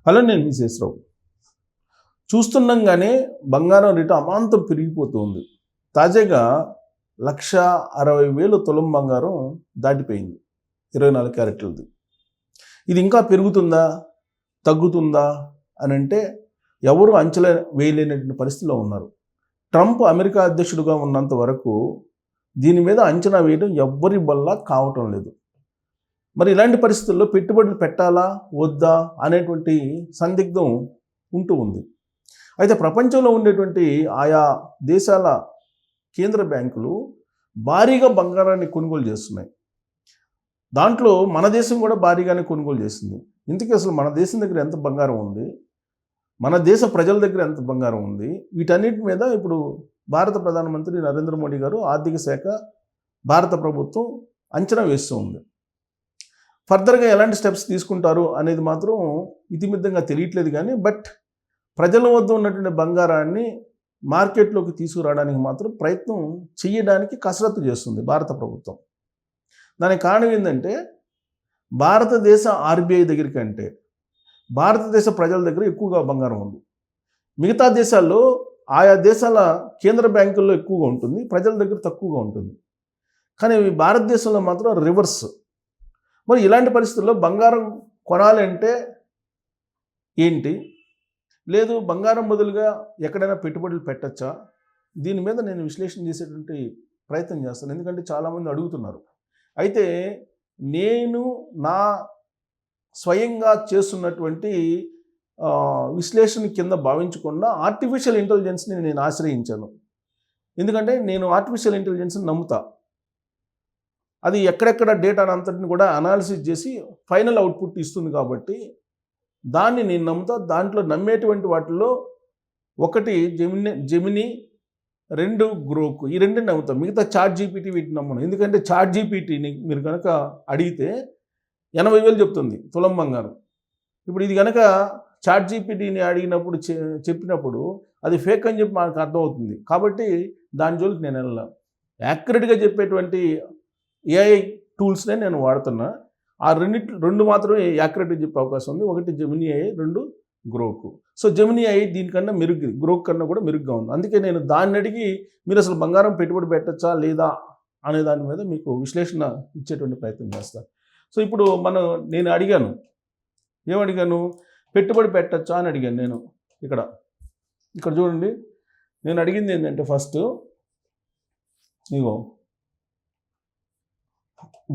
Hello, నేను మీ శేషరావు. చూస్తుండగానే బంగారం రేటు అమాంతం పెరిగిపోతుంది. తాజాగా 1,60,000 తులం బంగారం దాటిపోయింది, 24 క్యారెట్లది. ఇది ఇంకా పెరుగుతుందా తగ్గుతుందా అని అంటే ఎవరు అంచనా వేయలేనటువంటి పరిస్థితిలో ఉన్నారు. ట్రంప్ అమెరికా అధ్యక్షుడిగా ఉన్నంత వరకు దీని మీద అంచనా వేయడం ఎవ్వరి వల్ల కావటం లేదు. మరి ఇలాంటి పరిస్థితుల్లో పెట్టుబడులు పెట్టాలా వద్దా అనేటువంటి సందిగ్ధం ఉంటూ ఉంది. అయితే ప్రపంచంలో ఉండేటువంటి ఆయా దేశాల కేంద్ర బ్యాంకులు భారీగా బంగారాన్ని కొనుగోలు చేస్తున్నాయి. దాంట్లో మన దేశం కూడా భారీగానే కొనుగోలు చేస్తుంది. ఇంతకీ అసలు మన దేశం దగ్గర ఎంత బంగారం ఉంది, మన దేశ ప్రజల దగ్గర ఎంత బంగారం ఉంది, వీటన్నిటి మీద ఇప్పుడు భారత ప్రధానమంత్రి నరేంద్ర మోడీ గారు, ఆర్థిక శాఖ, భారత ప్రభుత్వం అంచనా వేస్తూ ఉంది. ఫర్దర్గా ఎలాంటి స్టెప్స్ తీసుకుంటారు అనేది మాత్రం ఇతిమిద్దంగా తెలియట్లేదు. కానీ ప్రజల వద్ద ఉన్నటువంటి బంగారాన్ని మార్కెట్లోకి తీసుకురావడానికి మాత్రం ప్రయత్నం చేయడానికి కసరత్తు చేస్తుంది భారత ప్రభుత్వం. దానికి కారణం ఏంటంటే భారతదేశ ఆర్బీఐ దగ్గర కంటే భారతదేశ ప్రజల దగ్గర ఎక్కువగా బంగారం ఉంది. మిగతా దేశాల్లో ఆయా దేశాల కేంద్ర బ్యాంకుల్లో ఎక్కువగా ఉంటుంది, ప్రజల దగ్గర తక్కువగా ఉంటుంది. కానీ భారతదేశంలో మాత్రం రివర్స్. మరి ఇలాంటి పరిస్థితుల్లో బంగారం కొనాలంటే ఏంటి, లేదు బంగారం బదులుగా ఎక్కడైనా పెట్టుబడులు పెట్టచ్చా, దీని మీద నేను విశ్లేషణ చేసేటువంటి ప్రయత్నం చేస్తాను. ఎందుకంటే చాలామంది అడుగుతున్నారు. అయితే నేను నా స్వయంగా చేస్తున్నటువంటి విశ్లేషణ కింద భావించకుండా ఆర్టిఫిషియల్ ఇంటెలిజెన్స్ని నేను ఆశ్రయించాను. ఎందుకంటే నేను ఆర్టిఫిషియల్ ఇంటెలిజెన్స్ని నమ్ముతా. అది ఎక్కడెక్కడ డేటాను అంతటిని కూడా అనాలిసిస్ చేసి ఫైనల్ అవుట్పుట్ ఇస్తుంది కాబట్టి దాన్ని నేను నమ్ముతా. దాంట్లో నమ్మేటువంటి వాటిల్లో ఒకటి జెమినీ, 2 గ్రోక్, ఈ రెండింటిని నమ్ముతాం. మిగతా చాట్ జీపీటీ వీటిని నమ్మను. ఎందుకంటే చాట్ జీపీటీని మీరు కనుక అడిగితే 80,000 చెప్తుంది తులం బంగారం. ఇప్పుడు ఇది కనుక చాట్ జీపీటీని అడిగినప్పుడు చెప్పినప్పుడు అది ఫేక్ అని చెప్పి మనకు అర్థమవుతుంది. కాబట్టి దాని జోలికి నేను వెళ్ళాను. యాక్యురేట్గా చెప్పేటువంటి ఏఐ టూల్స్నే నేను వాడుతున్నా. ఆ రెండు మాత్రమే యాక్యురేట్గా చెప్పే అవకాశం ఉంది. ఒకటి Gemini AI, 2 Grok. So Gemini AI దీనికన్నా మెరుగ్గా, గ్రోక్ కన్నా కూడా మెరుగ్గా ఉంది. అందుకే నేను దాన్ని అడిగి మీరు అసలు బంగారం పెట్టుబడి పెట్టచ్చా లేదా అనే దాని మీద మీకు విశ్లేషణ ఇచ్చేటువంటి ప్రయత్నం చేస్తాను. సో ఇప్పుడు నేను అడిగాను, ఏమడిగాను, పెట్టుబడి పెట్టచ్చా అని అడిగాను. నేను ఇక్కడ చూడండి, నేను అడిగింది ఏంటంటే first ego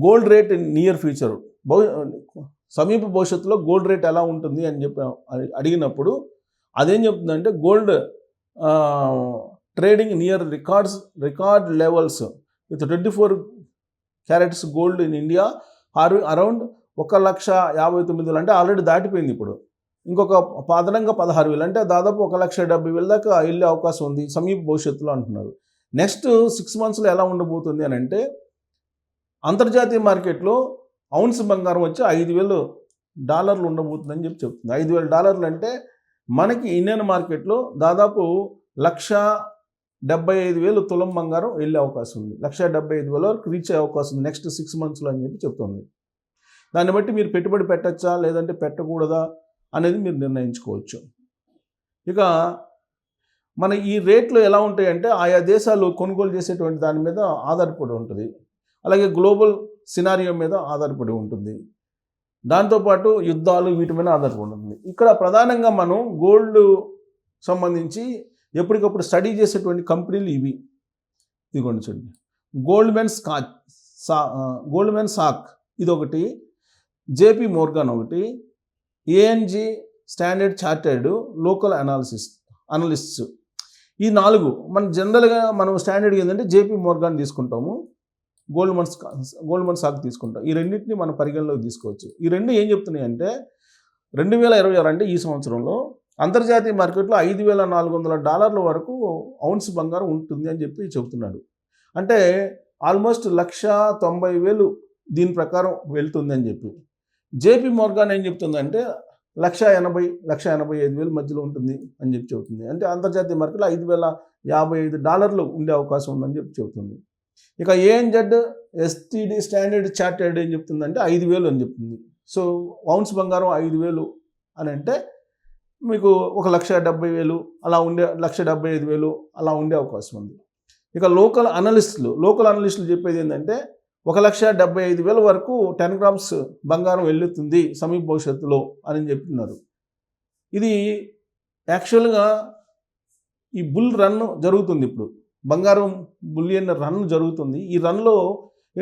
gold rate in near future, సమీప భవిష్యత్తులో గోల్డ్ రేట్ ఎలా ఉంటుంది అని చెప్పి అడిగినప్పుడు అదేం చెప్తుందంటే gold trading near record levels with 24 carats gold in India around 1,59,000, అంటే ఆల్రెడీ దాటిపోయింది. ఇప్పుడు ఇంకొక అదనంగా 16,000, అంటే దాదాపు 1,70,000 దాకా వెళ్ళే అవకాశం ఉంది సమీప భవిష్యత్తులో అంటున్నారు. నెక్స్ట్ 6 monthsలో ఎలా ఉండబోతుంది అని అంటే అంతర్జాతీయ మార్కెట్లో ఔన్స్ బంగారం వచ్చి $5,000 ఉండబోతుందని చెప్తుంది. $5,000 అంటే మనకి ఇండియన్ మార్కెట్లో దాదాపు 1,75,000 తులం బంగారం వెళ్ళే అవకాశం ఉంది. 1,75,000 వరకు రీచ్ అయ్యే అవకాశం ఉంది నెక్స్ట్ 6 monthsలో అని చెప్పి చెప్తుంది. దాన్ని బట్టి మీరు పెట్టుబడి పెట్టచ్చా లేదంటే పెట్టకూడదా అనేది మీరు నిర్ణయించుకోవచ్చు. ఇక మన ఈ రేట్లు ఎలా ఉంటాయంటే ఆయా దేశాలు కొనుగోలు చేసేటువంటి దాని మీద ఆధారపడి ఉంటుంది. అలాగే గ్లోబల్ సినారియో మీద ఆధారపడి ఉంటుంది. దాంతోపాటు యుద్ధాలు వీటి మీద ఆధారపడి ఉంటుంది. ఇక్కడ ప్రధానంగా మనం గోల్డ్ సంబంధించి ఎప్పటికప్పుడు స్టడీ చేసేటువంటి కంపెనీలు ఇదిగోండి చూడండి, గోల్డ్మెన్ సాక్ ఇదొకటి, జేపీ మోర్గాన్ ఒకటి, ఏఎన్జీ స్టాండర్డ్ చార్టర్డ్ లోకల్ అనలిస్ట్స్, ఈ 4. మన జనరల్గా మనం స్టాండర్డ్గా ఏంటంటే జేపీ మోర్గాన్ తీసుకుంటాము, గోల్డ్మెన్ సాక్ తీసుకుంటాం. ఈ రెండింటిని మనం పరిగణలోకి తీసుకోవచ్చు. ఈ రెండు ఏం చెప్తున్నాయి అంటే 2026 అంటే ఈ సంవత్సరంలో అంతర్జాతీయ మార్కెట్లో $5,400 వరకు ఔన్స్ బంగారం ఉంటుంది అని చెప్పి చెబుతున్నాడు. అంటే ఆల్మోస్ట్ 1,90,000 దీని ప్రకారం వెళ్తుంది అని చెప్పి. జేపీ మోర్గాన్ ఏం చెప్తుందంటే 1,80,000-1,85,000 మధ్యలో ఉంటుంది అని చెప్పి చెబుతుంది. అంటే అంతర్జాతీయ మార్కెట్లో $5,055 ఉండే అవకాశం ఉందని చెప్పి చెబుతుంది. ఇక ఏఎన్జెడ్ ఎస్టీడీ స్టాండర్డ్ చార్టర్డ్ ఏం చెప్తుందంటే 5,000 అని చెప్తుంది. సో ఔన్స్ బంగారం 5,000 అని అంటే మీకు 1,70,000 అలా ఉండే 1,75,000 అలా ఉండే అవకాశం ఉంది. ఇక లోకల్ అనలిస్టులు చెప్పేది ఏంటంటే 1,75,000 వరకు 10 గ్రామ్స్ బంగారం వెళ్తుంది సమీప భవిష్యత్తులో అని చెప్తున్నారు. ఇది యాక్చువల్గా ఈ బుల్ రన్ జరుగుతుంది. ఇప్పుడు బంగారం బులియన్ రన్ జరుగుతుంది. ఈ రన్లో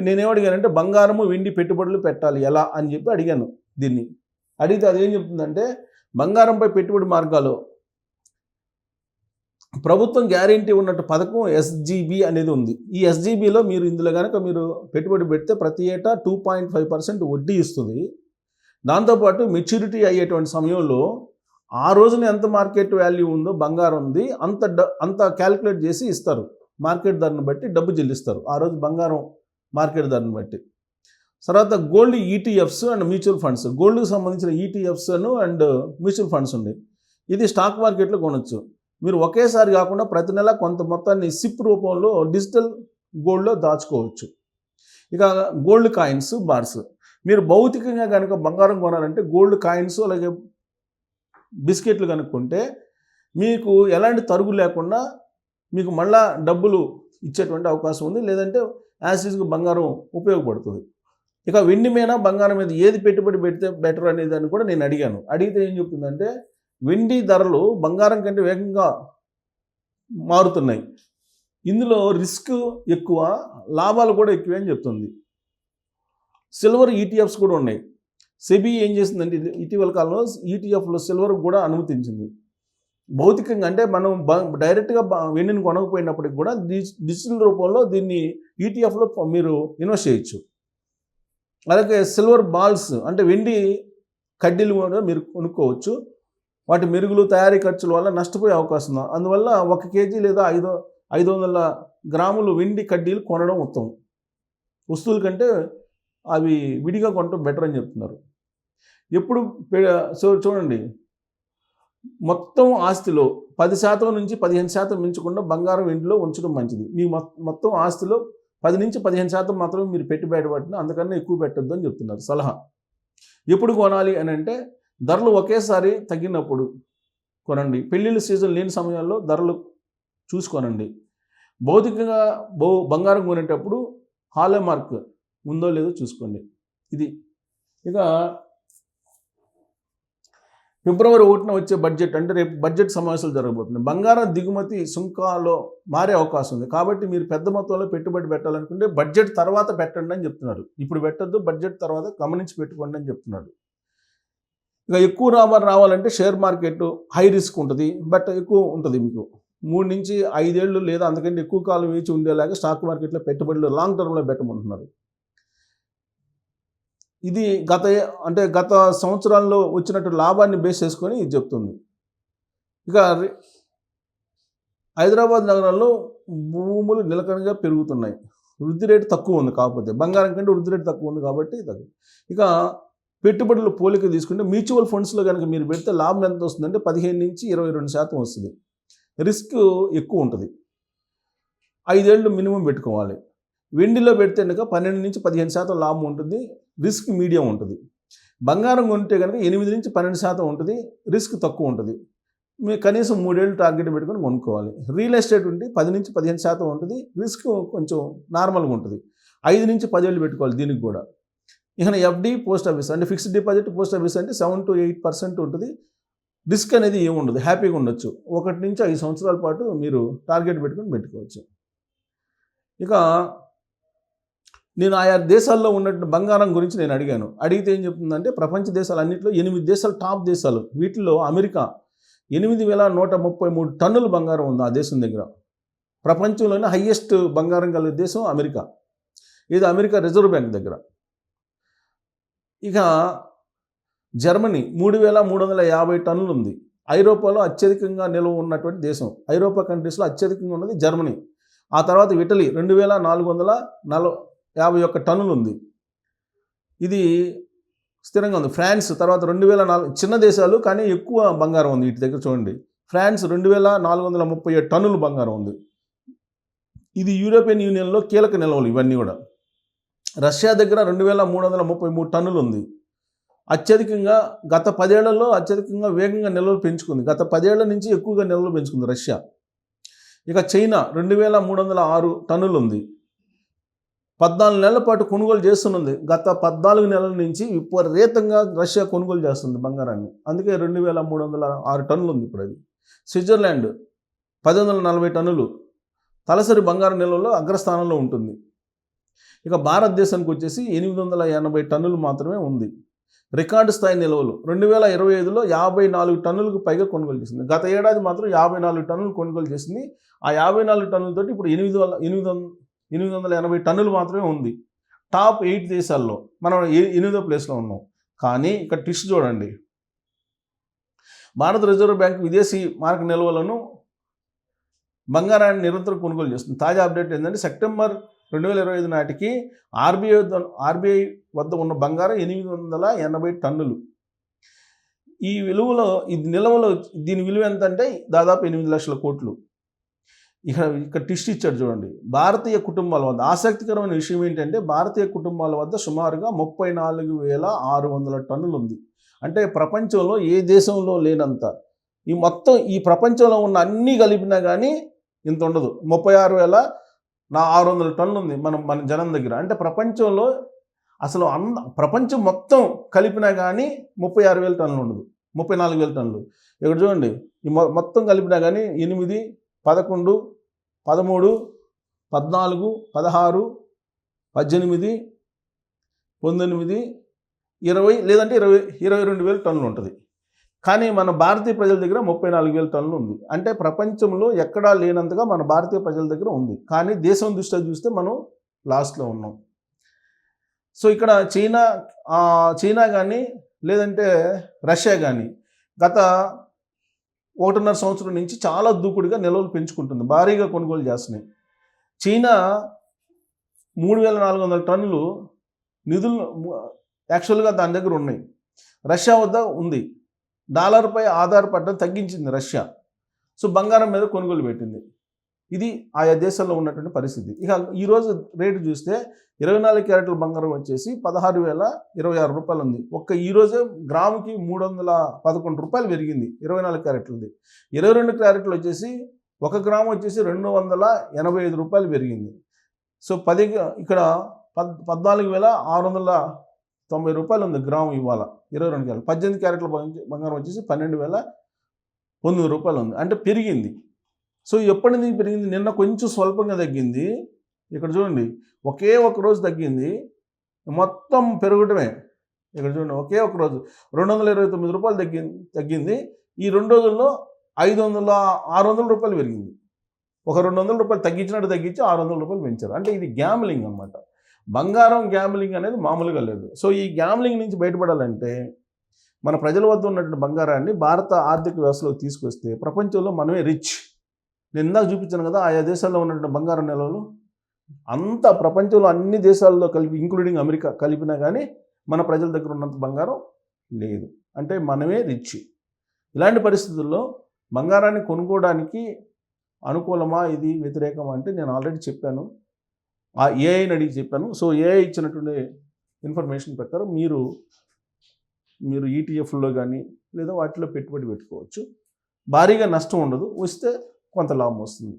నేనేమడిగానంటే బంగారము వెండి పెట్టుబడులు పెట్టాలి ఎలా అని చెప్పి అడిగాను. దీన్ని అడిగితే అదేం చెప్తుందంటే బంగారంపై పెట్టుబడి మార్గాలు ప్రభుత్వం గ్యారెంటీ ఉన్నట్టు పథకం SGB అనేది ఉంది. ఈ SGBలో మీరు ఇందులో కనుక మీరు పెట్టుబడి పెడితే ప్రతి ఏటా 2.5% వడ్డీ ఇస్తుంది. దాంతోపాటు మెచ్యూరిటీ అయ్యేటువంటి సమయంలో ఆ రోజున ఎంత మార్కెట్ వాల్యూ ఉందో బంగారం ఉంది అంత క్యాలిక్యులేట్ చేసి ఇస్తారు. మార్కెట్ ధరను బట్టి డబ్బు చెల్లిస్తారు ఆ రోజు బంగారం మార్కెట్ ధరను బట్టి. తర్వాత gold ETFs and mutual funds, గోల్డ్కి సంబంధించిన ETFs అండ్ మ్యూచువల్ ఫండ్స్ ఉన్నాయి. ఇది స్టాక్ మార్కెట్లో కొనవచ్చు. మీరు ఒకేసారి కాకుండా ప్రతి నెల కొంత మొత్తాన్ని SIP రూపంలో డిజిటల్ గోల్డ్లో దాచుకోవచ్చు. ఇక గోల్డ్ కాయిన్స్, బార్స్, మీరు భౌతికంగా కనుక బంగారం కొనాలంటే గోల్డ్ కాయిన్స్ అలాగే బిస్కెట్లు కనుక్కుంటే మీకు ఎలాంటి తరుగు లేకుండా మీకు మళ్ళా డబ్బులు ఇచ్చేటువంటి అవకాశం ఉంది. లేదంటే యాసిడ్కి బంగారం ఉపయోగపడుతుంది. ఇక వెండి మీద బంగారం మీద ఏది పెట్టుబడి పెడితే బెటర్ అనేది అని కూడా నేను అడిగాను. అడిగితే ఏం చెప్తుందంటే వెండి ధరలు బంగారం కంటే వేగంగా మారుతున్నాయి, ఇందులో రిస్క్ ఎక్కువ, లాభాలు కూడా ఎక్కువే అని చెప్తుంది. సిల్వర్ ETFs కూడా ఉన్నాయి. సెబీ ఏం చేసిందంటే ఇటీవల కాలంలో ETFలో సిల్వర్ కూడా అనుమతించింది. భౌతికంగా అంటే మనం డైరెక్ట్గా వెండిని కొనకపోయినప్పటికి కూడా డిజిటల్ రూపంలో దీన్ని ETFలో మీరు ఇన్వెస్ట్ చేయొచ్చు. అలాగే సిల్వర్ బాల్స్ అంటే వెండి కడ్డీలు కూడా మీరు కొనుక్కోవచ్చు. వాటి మెరుగులు, తయారీ ఖర్చుల వల్ల నష్టపోయే అవకాశం ఉంది. అందువల్ల 1 కేజీ లేదా 500 గ్రాములు వెండి కడ్డీలు కొనడం ఉత్తమం. వస్తువుల కంటే అవి విడిగా కొనడం బెటర్ అని చెప్తున్నారు. ఎప్పుడు చూడండి, మొత్తం ఆస్తిలో 10% నుంచి 15% మించకుండా బంగారం వెండిలో ఉంచడం మంచిది. మీ మొత్తం ఆస్తిలో 10 నుంచి 15% మాత్రమే మీరు పెట్టుబడి పెట్టిన, అందుకన్నా ఎక్కువ పెట్టొద్దు అని చెప్తున్నారు సలహా. ఎప్పుడు కొనాలి అని అంటే ధరలు ఒకేసారి తగ్గినప్పుడు కొనండి. పెళ్ళిళ్ళ సీజన్ లేని సమయాల్లో ధరలు చూసుకోనండి. భౌతికంగా బంగారం కొనేటప్పుడు హాల్మార్క్ ఉందో లేదో చూసుకోండి. ఇది. ఇక ఫిబ్రవరి 1న వచ్చే బడ్జెట్ అంటే రేపు బడ్జెట్ సమావేశాలు జరగబోతున్నాయి. బంగారం దిగుమతి సుంకాలో మారే అవకాశం ఉంది. కాబట్టి మీరు పెద్ద మొత్తంలో పెట్టుబడి పెట్టాలనుకుంటే బడ్జెట్ తర్వాత పెట్టండి అని చెప్తున్నారు. ఇప్పుడు పెట్టద్దు, బడ్జెట్ తర్వాత గమనించి పెట్టుకోండి అని చెప్తున్నారు. ఇక ఎక్కువ లాభాలు రావాలంటే షేర్ మార్కెట్ హై రిస్క్ ఉంటుంది, బట్ ఎక్కువ ఉంటుంది. మీకు 3 నుంచి 5 ఏళ్ళు లేదా అంతకంటే ఎక్కువ కాలం వేచి ఉండేలాగా స్టాక్ మార్కెట్లో పెట్టుబడులు లాంగ్ టర్మ్లో పెట్టమంటున్నారు. ఇది గత సంవత్సరాల్లో వచ్చినట్టు లాభాన్ని బేస్ చేసుకొని ఇది చెప్తుంది. ఇక హైదరాబాద్ నగరంలో భూములు నిలకడగా పెరుగుతున్నాయి. వృద్ధి రేటు తక్కువ ఉంది, కాకపోతే బంగారం కంటే వృద్ధి రేటు తక్కువ ఉంది కాబట్టి తగ్గు. ఇక పెట్టుబడులు పోలిక తీసుకుంటే మ్యూచువల్ ఫండ్స్లో కనుక మీరు పెడితే లాభం ఎంత వస్తుందంటే 15 నుంచి 22% వస్తుంది. రిస్క్ ఎక్కువ ఉంటుంది. 5 ఏళ్ళు మినిమం పెట్టుకోవాలి. వెండిలో పెడితే కనుక 12 నుంచి 15% లాభం ఉంటుంది, రిస్క్ మీడియం ఉంటుంది. బంగారం కొంటే కనుక 8 నుంచి 12% ఉంటుంది, రిస్క్ తక్కువ ఉంటుంది. మీరు కనీసం 3 ఏళ్ళు టార్గెట్ పెట్టుకొని కొనుక్కోవాలి. రియల్ ఎస్టేట్ ఉంటే 10 నుంచి 15% ఉంటుంది, రిస్క్ కొంచెం నార్మల్గా ఉంటుంది. 5 నుంచి 10 ఏళ్ళు పెట్టుకోవాలి దీనికి కూడా. ఇక FD పోస్ట్ ఆఫీస్ అంటే ఫిక్స్డ్ డిపాజిట్ పోస్ట్ ఆఫీస్ అంటే 7 to 8% ఉంటుంది. రిస్క్ అనేది ఏముండదు, హ్యాపీగా ఉండొచ్చు. 1 నుంచి 5 సంవత్సరాల పాటు మీరు టార్గెట్ పెట్టుకోవచ్చు. ఇక నేను ఆయా దేశాల్లో ఉన్నట్టు బంగారం గురించి నేను అడిగాను. అడిగితే ఏం చెప్తుందంటే ప్రపంచ దేశాలన్నింటిలో 8 దేశాలు టాప్ దేశాలు. వీటిలో అమెరికా 8,133 టన్నుల బంగారం ఉంది ఆ దేశం దగ్గర. ప్రపంచంలోనే హైయెస్ట్ బంగారం కలిగే దేశం అమెరికా. ఇది అమెరికా రిజర్వ్ బ్యాంక్ దగ్గర. ఇక జర్మనీ 3,350 టన్నులు ఉంది. ఐరోపాలో అత్యధికంగా నిల్వ ఉన్నటువంటి దేశం. ఐరోపా కంట్రీస్లో అత్యధికంగా ఉన్నది జర్మనీ. ఆ తర్వాత ఇటలీ 2,451 టన్నులు ఉంది. ఇది స్థిరంగా ఉంది. ఫ్రాన్స్ తర్వాత 2,004 చిన్న దేశాలు కానీ ఎక్కువ బంగారం ఉంది వీటి దగ్గర. చూడండి, ఫ్రాన్స్ 2,437 టన్నులు బంగారం ఉంది. ఇది యూరోపియన్ యూనియన్లో కీలక నిల్వలు ఇవన్నీ కూడా. రష్యా దగ్గర 2,333 టన్నులు ఉంది. అత్యధికంగా గత 10 ఏళ్లలో అత్యధికంగా వేగంగా నిల్వలు పెంచుకుంది. గత 10 ఏళ్ల నుంచి ఎక్కువగా నిల్వలు పెంచుకుంది రష్యా. ఇక చైనా 2306 టన్నులు ఉంది. 14 నెలల పాటు కొనుగోలు చేస్తున్నది. గత 14 నెలల నుంచి విపరీతంగా రష్యా కొనుగోలు చేస్తుంది బంగారాన్ని. అందుకే 2306 టన్నులు ఉంది ఇప్పుడు అది. స్విట్జర్లాండ్ 1040 టన్నులు తలసరి బంగారం నిల్వలో అగ్రస్థానంలో ఉంటుంది. ఇక భారతదేశానికి వచ్చేసి 880 టన్నులు మాత్రమే ఉంది. రికార్డు స్థాయి నిల్వలు 2025లో 54 టన్నులకు పైగా కొనుగోలు చేసింది. గత ఏడాది మాత్రం 54 టన్నులు కొనుగోలు చేసింది. ఆ 54 టన్నులతోటి ఇప్పుడు 880 టన్నులు మాత్రమే ఉంది. టాప్ 8 దేశాల్లో మనం 8వ ప్లేస్లో ఉన్నాం. కానీ ఇక్కడ ట్విస్ట్ చూడండి. భారత రిజర్వ్ బ్యాంక్ విదేశీ మార్క నిల్వలను బంగారాన్ని నిరంతరం కొనుగోలు చేస్తుంది. తాజా అప్డేట్ ఏంటంటే సెప్టెంబర్ 2025 నాటికి ఆర్బీఐ వద్ద ఉన్న బంగారం 880 టన్నులు. ఈ విలువలో దీని విలువ ఎంత అంటే దాదాపు 8 లక్షల కోట్లు. ఇక్కడ ట్విస్ట్ ఇచ్చాడు చూడండి. భారతీయ కుటుంబాల వద్ద ఆసక్తికరమైన విషయం ఏంటంటే భారతీయ కుటుంబాల వద్ద సుమారుగా 34,600 టన్నులు ఉంది. అంటే ప్రపంచంలో ఏ దేశంలో లేనంత ఈ ప్రపంచంలో ఉన్న అన్నీ కలిపినా కానీ ఇంత ఉండదు. 36,600 టన్నులు ఉంది మన జనం దగ్గర. అంటే ప్రపంచంలో అసలు ప్రపంచం మొత్తం కలిపినా కానీ 36,000 టన్నులు ఉండదు. 34,000 టన్నులు. ఇక్కడ చూడండి, ఈ మొత్తం కలిపినా కానీ 8, 11, 13, 14, 16, 18, 19, 20 లేదంటే 22,000 టన్నులు ఉంటుంది. కానీ మన భారతీయ ప్రజల దగ్గర 34,000 టన్నులు ఉంది. అంటే ప్రపంచంలో ఎక్కడా లేనంతగా మన భారతీయ ప్రజల దగ్గర ఉంది. కానీ దేశం దృష్ట్యా చూస్తే మనం లాస్ట్లో ఉన్నాం. సో ఇక్కడ చైనా కానీ లేదంటే రష్యా కానీ గత 1.5 సంవత్సరం నుంచి చాలా దూకుడుగా నిల్వలు పెంచుకుంటుంది. భారీగా కొనుగోలు చేస్తున్నాయి. చైనా 3,400 టన్నులు నిధులు యాక్చువల్గా దాని దగ్గర ఉన్నాయి. రష్యా వద్ద ఉంది. డాలర్పై ఆధారపడడం తగ్గించింది రష్యా. సో బంగారం మీద కొనుగోలు పెట్టింది. ఇది ఆయా దేశాల్లో ఉన్నటువంటి పరిస్థితి. ఇక ఈరోజు రేటు చూస్తే 24 క్యారెట్ల బంగారం వచ్చేసి 16,026 రూపాయలు ఉంది. ఈరోజే గ్రాముకి 311 రూపాయలు పెరిగింది 24 క్యారెట్లది. 22 క్యారెట్లు వచ్చేసి 1 గ్రాము వచ్చేసి 285 రూపాయలు పెరిగింది. సో ఇక్కడ 14,690 రూపాయలు ఉంది గ్రాము ఇవాళ 22 క్యారెట్లు. 18 క్యారెట్ల బంగారం వచ్చేసి 12,900 రూపాయలు ఉంది. అంటే పెరిగింది. సో ఎప్పటి నుంచి పెరిగింది? నిన్న కొంచెం స్వల్పంగా తగ్గింది. ఇక్కడ చూడండి, ఒకే ఒక రోజు తగ్గింది, మొత్తం పెరగటమే. ఇక్కడ చూడండి, ఒకే ఒక రోజు 229 రూపాయలు తగ్గింది. ఈ 2 రోజుల్లో 600 రూపాయలు పెరిగింది. ఒక 200 రూపాయలు తగ్గించి 600 రూపాయలు పెంచారు. అంటే ఇది గ్యాంబ్లింగ్ అనమాట. బంగారం గ్యాంబ్లింగ్ అనేది మామూలుగా లేదు. సో ఈ గ్యాంబ్లింగ్ నుంచి బయటపడాలంటే మన ప్రజల వద్ద ఉన్నటువంటి బంగారాన్ని భారత ఆర్థిక వ్యవస్థలోకి తీసుకొస్తే ప్రపంచంలో మనమే రిచ్. నేను ఇందాక చూపించాను కదా, ఆయా దేశాల్లో ఉన్నటువంటి బంగారం నిల్వలు అంతా ప్రపంచంలో అన్ని దేశాల్లో కలిపి ఇంక్లూడింగ్ అమెరికా కలిపినా కానీ మన ప్రజల దగ్గర ఉన్నంత బంగారం లేదు. అంటే మనమే రిచ్. ఇలాంటి పరిస్థితుల్లో బంగారాన్ని కొనుక్కోవడానికి అనుకూలమా ఇది వ్యతిరేకమా అంటే నేను ఆల్రెడీ చెప్పాను. ఆ ఏఐని అడిగి చెప్పాను. సో ఏఐ ఇచ్చినటువంటి ఇన్ఫర్మేషన్ ప్రకారం మీరు ఈటీఎఫ్లో కానీ లేదా వాటిలో పెట్టుబడి పెట్టుకోవచ్చు. భారీగా నష్టం ఉండదు, వస్తే కొంత లాభం వస్తుంది.